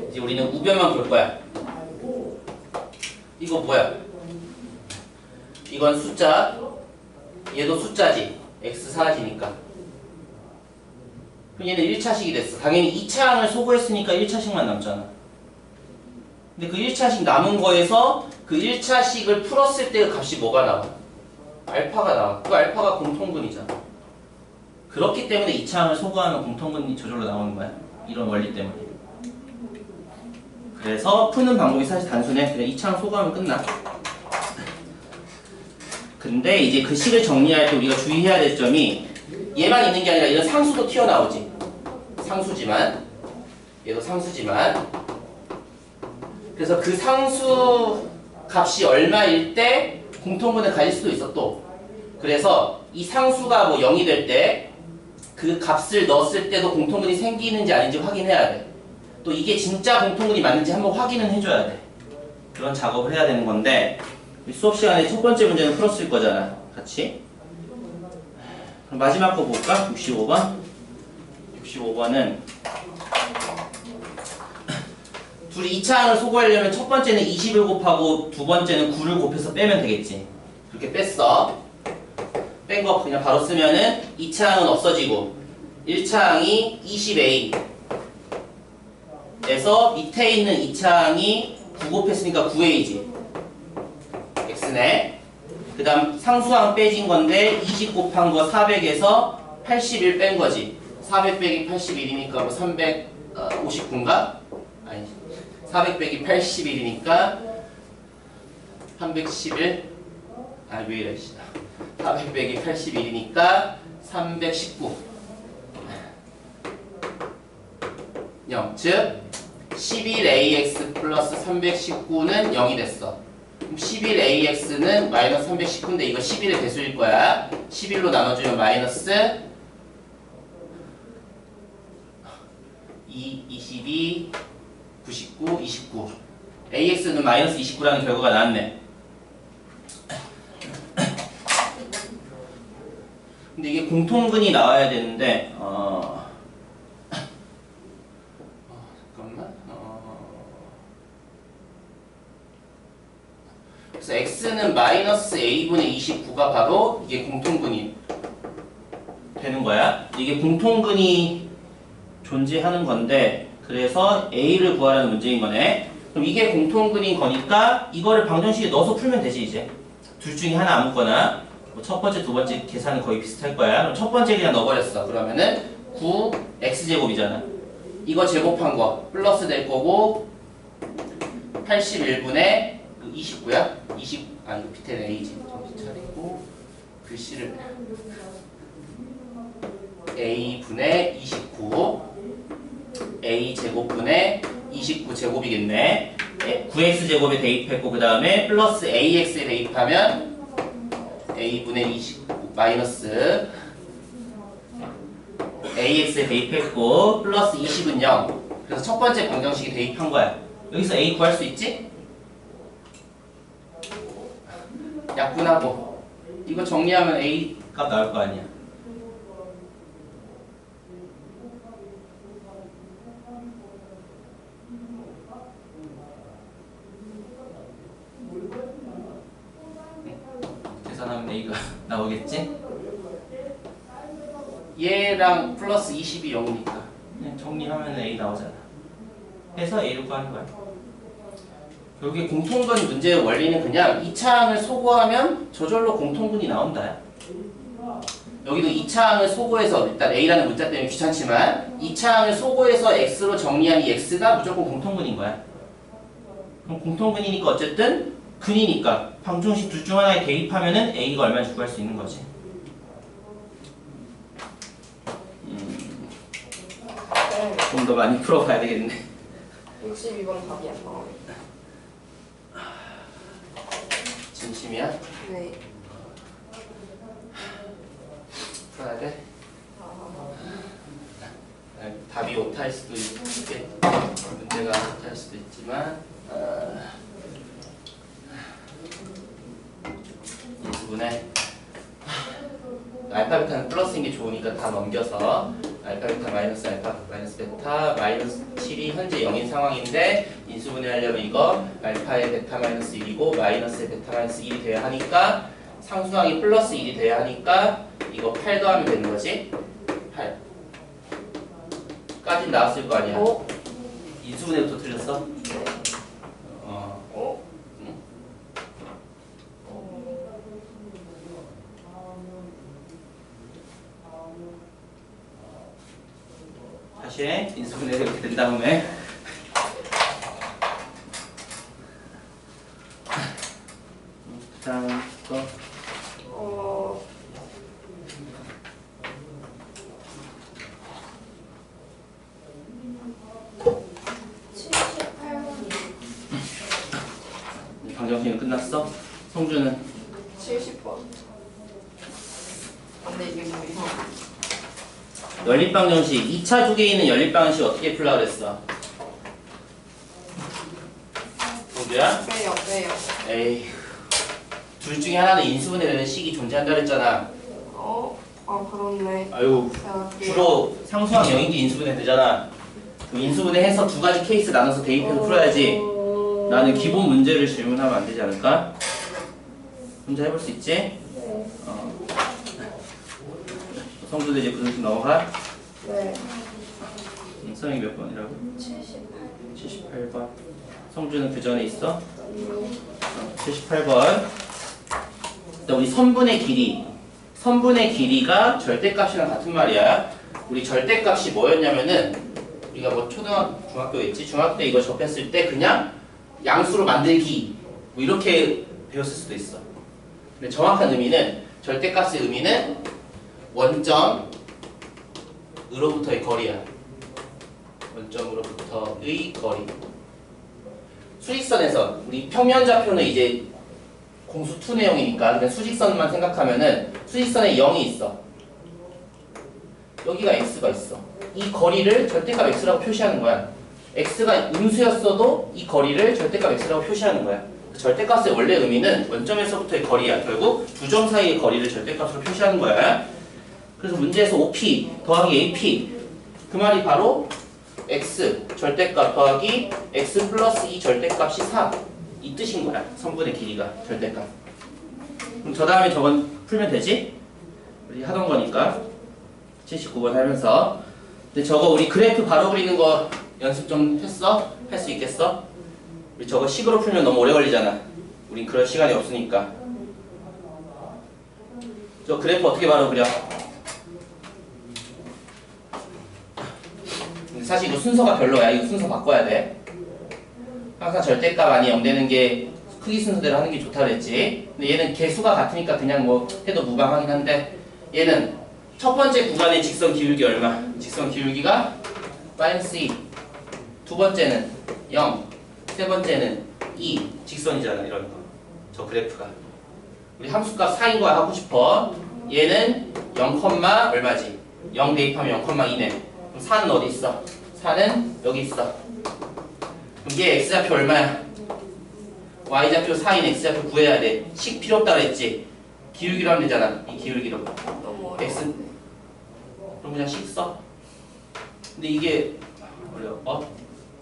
이제 우리는 우변만 볼 거야. 이거 뭐야? 이건 숫자, 얘도 숫자지. x 사라지니까. 그럼 얘는 1차식이 됐어. 당연히 2차항을 소거했으니까 1차식만 남잖아. 근데 그 1차식 남은 거에서 그 1차식을 풀었을 때 그 값이 뭐가 나와? 알파가 나와. 그 알파가 공통근이잖아. 그렇기 때문에 2차항을 소거하면 공통근이 저절로 나오는 거야. 이런 원리 때문에. 그래서 푸는 방법이 사실 단순해. 그냥 2차항 소거하면 끝나. 근데 이제 그 식을 정리할 때 우리가 주의해야 될 점이 얘만 있는 게 아니라 이런 상수도 튀어나오지. 상수지만 얘도 상수지만 그래서 그 상수 값이 얼마일 때 공통분을 가질 수도 있어 또. 그래서 이 상수가 뭐 0이 될 때 그 값을 넣었을 때도 공통분이 생기는지 아닌지 확인해야 돼. 또 이게 진짜 공통분이 맞는지 한번 확인은 해줘야 돼. 그런 작업을 해야 되는 건데 수업 시간에 첫 번째 문제는 풀었을 거잖아. 같이. 그럼 마지막 거 볼까? 65번. 65번은 둘이 2차항을 소거하려면 첫 번째는 20을 곱하고 두 번째는 9를 곱해서 빼면 되겠지. 그렇게 뺐어. 뺀 거 그냥 바로 쓰면은 2차항은 없어지고 1차항이 20a 에서 밑에 있는 2차항이 9 곱했으니까 9a지. x네. 그 다음 상수항 빼진 건데 20 곱한 거 400에서 81 뺀 거지. 400 빼기 81이니까 뭐 359인가? 아니 400 빼기 81이니까 311 아니 왜 이래 400 빼기 81이니까 319 0. 즉 11ax 플러스 319는 0이 됐어. 그럼 11ax는 마이너스 319인데 이거 11의 배수일 거야. 11로 나눠주면 마이너스 2, 22, 99, 29 ax는 마이너스 29라는 결과가 나왔네. 근데 이게 공통근이 나와야 되는데 잠깐만 그래서 x는 마이너스 a분의 29가 바로 이게 공통근이 되는 거야. 이게 공통근이 존재하는 건데 그래서 a를 구하라는 문제인 거네. 그럼 이게 공통근인 거니까 이거를 방정식에 넣어서 풀면 되지. 이제 둘 중에 하나 아무거나 뭐 첫 번째, 두 번째 계산은 거의 비슷할 거야. 그럼 첫 번째 그냥 넣어버렸어. 그러면은 9x제곱이잖아. 이거 제곱한 거 플러스 될 거고 81분의 29야? 20, 아 이거 밑에는 a지. 정신 차리고 글씨를 a분의 29 a제곱분의 29제곱이겠네. 9x제곱에 대입했고 그 다음에 플러스 ax에 대입하면 a분의 29 마이너스 ax에 대입했고 플러스 20은 0. 그래서 첫 번째 방정식에 대입한 거야. 여기서 a 구할 수 있지? 약분하고 이거 정리하면 a 값 나올 거 아니야. 계산하면 a가 나오겠지? 얘랑 플러스 20이 0이니까 그냥 정리하면 a 나오잖아. 해서 a를 구하는 거야. 결국에 공통분 문제의 원리는 그냥 2차항을 소거하면 저절로 공통분이 나온다. 여기도 2차항을 소거해서 일단 a라는 문자 때문에 귀찮지만 2차항을 소거해서 x로 정리한 이 x가 무조건 공통분인 거야. 그럼 공통분이니까 어쨌든 근이니까 방정식 둘 중 하나에 대입하면은 a가 얼마인지 구할 수 있는 거지. 좀 더 많이 풀어봐야 되겠네. 62번 답이 안 나와요. 진심이야? 네. 못할 수도 있겠 문제가 못할 수도 있지만 인수분해 알파 베타는 플러스인 게 좋으니까 다 넘겨서 알파 베타 마이너스 알파 마이너스 베타 마이너스 7이 현재 0인 상황인데 인수분해 하려면 이거 알파의 베타 마이너스 1이고 마이너스의 베타 마이너스 1이 돼야 하니까 상수항이 플러스 1이 돼야 하니까 이거 8 더하면 되는 거지? 8 까진 나왔을 거 아니야. 어? 인수분해부터 틀렸어? 네. 어? 응? 다시 해. 인수분해가 이렇게 된 다음에 그 다음 거 어... 78번. 방정식은 끝났어? 성주는 70번. 근데 이게 뭐 이상. 연립방정식 2차 주기에 있는 연립방정식 어떻게 풀라 그랬어? 성주야? 빼요. 에이 둘 중에 하나는 인수분해 되는 식이 존재한다 그랬잖아. 아 그렇네. 아유 제가 주로 상수항 0인지 인수분해 되잖아. 그럼 인수분해 해서 두 가지 케이스 나눠서 대입해서 풀어야지. 나는 기본 문제를 질문하면 안 되지 않을까? 혼자 해볼 수 있지? 네. 성주도 이제 부등식 넘어가. 네. 성이 몇 번이라고? 78. 78번. 성주는 그 전에 있어? 78번. 우리 선분의 길이가 절대값이랑 같은 말이야. 우리 절대값이 뭐였냐면은 우리가 뭐 중학교겠지? 중학교 때 이거 접했을 때 그냥 양수로 만들기 뭐 이렇게 배웠을 수도 있어. 근데 정확한 의미는 절대값의 의미는 원점으로부터의 거리야. 원점으로부터의 거리. 수직선에서 우리 평면좌표는 이제 공수 2 내용이니까 그냥 수직선만 생각하면은 수직선에 0이 있어. 여기가 x가 있어. 이 거리를 절대값 x라고 표시하는 거야. x가 음수였어도 이 거리를 절대값 x라고 표시하는 거야. 절대값의 원래 의미는 원점에서부터의 거리야. 결국 두 점 사이의 거리를 절대값으로 표시하는 거야. 그래서 문제에서 5p 더하기 AP 그 말이 바로 x 절대값 더하기 x 플러스 2 절대값이 4 이 뜻인 거야. 선분의 길이가 절대값. 그럼 저 다음에 저건 풀면 되지? 우리 하던 거니까 79번 하면서. 근데 저거 우리 그래프 바로 그리는 거 연습 좀 했어? 할 수 있겠어? 우리 저거 식으로 풀면 너무 오래 걸리잖아. 우린 그럴 시간이 없으니까. 저 그래프 어떻게 바로 그려? 근데 사실 이거 순서가 별로야. 이거 순서 바꿔야 돼. 항상 절대값 아니 0 되는 게 크기 순서대로 하는 게 좋다 그랬지. 근데 얘는 개수가 같으니까 그냥 뭐 해도 무방하긴 한데 얘는 첫 번째 구간의 직선 기울기 얼마? 직선 기울기가 마이너스 2. 두 번째는 0. 세 번째는 2. 직선이잖아 이런 거. 저 그래프가. 우리 함수값 4인 거야 하고 싶어. 얘는 0, 얼마지? 0 대입하면 0,2네. 그럼 4는 어디 있어? 4는 여기 있어. 그럼 얘 x좌표 얼마야? y좌표 4인 x좌표 구해야 돼. 식 필요 없다 그랬지? 기울기로 하면 되잖아. 이 기울기로. 너무 x 어려운데. 그럼 그냥 식 써. 근데 이게 어려워.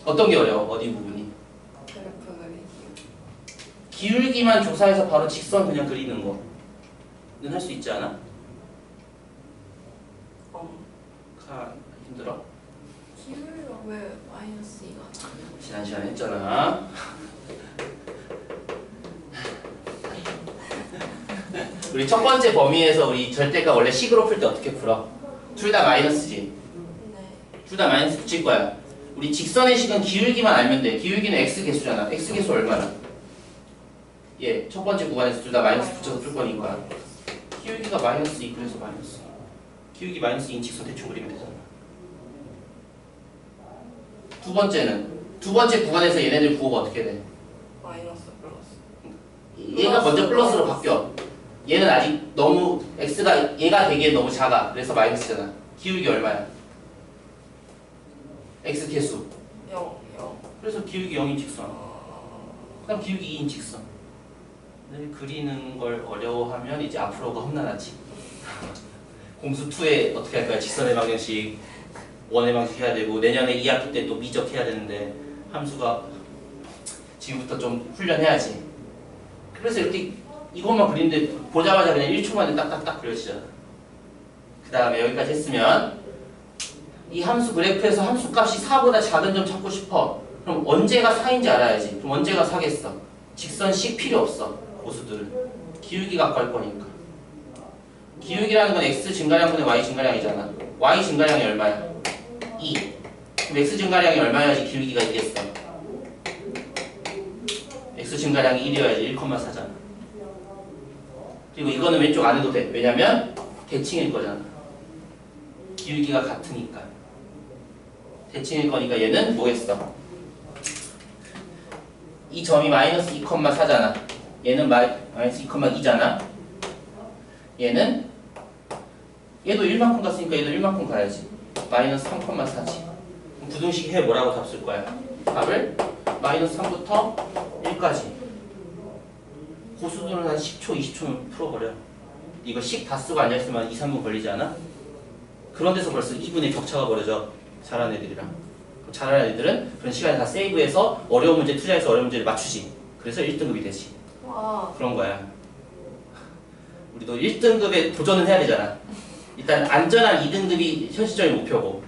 어떤 게 어려워? 어디 부분이? 그래프 그리기. 기울기만 조사해서 바로 직선 그냥 그리는 거는 할 수 있지 않아? 힘들어? 기울기가 왜 마이너스 2가? 지난 시간에 했잖아. 우리 첫 번째 범위에서 우리 절대값 원래 식으로 풀 때 어떻게 풀어? 둘 다 마이너스지. 네. 둘 다 마이너스 붙일 거야. 우리 직선의 식은 기울기만 알면 돼. 기울기는 x 개수잖아. x 개수 얼마나? 예, 첫 번째 구간에서 둘 다 마이너스 붙여서 풀 거니까. 기울기가 마이너스 2 그래서 마이너스 2. 기울기 마이너스 2인 직선 대충 그리면 되잖아. 두 번째 구간에서 얘네들 구호가 어떻게 돼? 마이너스 플러스. 얘가 먼저 플러스로 바뀌어. 얘는 아직 너무 x가 얘가 되기엔 너무 작아. 그래서 마이너스잖아. 기울기 얼마야? x 개수. 0, 0. 그래서 기울기 0인 직선. 그다음 기울기 2인 직선을 그리는 걸 어려워하면 이제 앞으로가 험난하지. 공수 2에 어떻게 할 거야? 직선의 방정식, 원의 방정식 해야 되고 내년에 2학기 때 또 미적 해야 되는데 함수가 지금부터 좀 훈련해야지. 그래서 이렇게 이것만 그리는데 보자마자 그냥 1초 만에 딱딱딱 그려지잖아. 그 다음에 여기까지 했으면 이 함수 그래프에서 함수 값이 4보다 작은 점 찾고 싶어. 그럼 언제가 4인지 알아야지. 그럼 언제가 4겠어? 직선식 필요 없어. 고수들은. 기울기 갖고 할 거니까. 기울기라는 건 x 증가량분의 y 증가량이잖아. y 증가량이 얼마야? 2. 그럼 x 증가량이 얼마여야지 기울기가 있겠어? x 증가량이 1이어야지 1,4잖아. 그리고 이거는 왼쪽 안 해도 돼. 왜냐면 대칭일 거잖아. 기울기가 같으니까. 대칭일 거니까 얘는 뭐겠어? 이 점이 마이너스 2,4잖아. 얘는 마이너스 2,2잖아. 얘는 얘도 1만큼 갔으니까 얘도 1만큼 가야지. 마이너스 3,4지. 부등식 해 뭐라고 답 쓸 거야? 답을 마이너스 3부터 1까지. 고수들은 한 10초, 20초면 풀어버려. 이거 식 다 쓰고 앉아있으면 2, 3분 걸리지 않아? 그런 데서 벌써 2분의 격차가 벌어져. 잘하는 애들이랑. 잘하는 애들은 그런 시간에 다 세이브해서 어려운 문제 투자해서 어려운 문제를 맞추지. 그래서 1등급이 되지. 와. 그런 거야. 우리도 1등급에 도전은 해야 되잖아. 일단 안전한 2등급이 현실적인 목표고,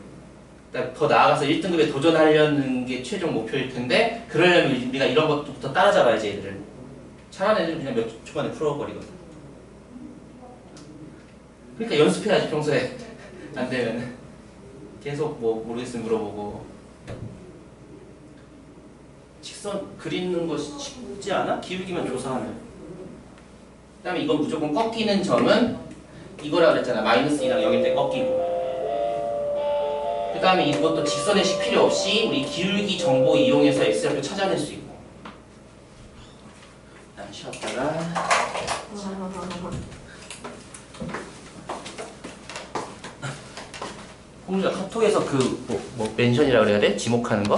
일단 더 나아가서 1등급에 도전하려는 게 최종 목표일 텐데, 그러려면 우리가 이런 것부터 따라잡아야지 애들을. 잘하는 애들은 그냥 몇 초 만에 풀어버리거든. 그러니까 연습해야지 평소에. 안 되면 계속 뭐 모르겠으면 물어보고. 직선 그리는 것이 쉽지 않아? 기울기만 조사하면. 그 다음에 이건 무조건 꺾이는 점은 이거라 그랬잖아. 마이너스 2랑 0일 때 꺾이고. 그 다음에 이것도 직선의 식 필요 없이 우리 기울기 정보 이용해서 x좌표 찾아낼 수 있고. 일단 쉬었다가 홍주야 카톡에서 그 뭐 멘션이라 그래야 돼? 지목하는 거?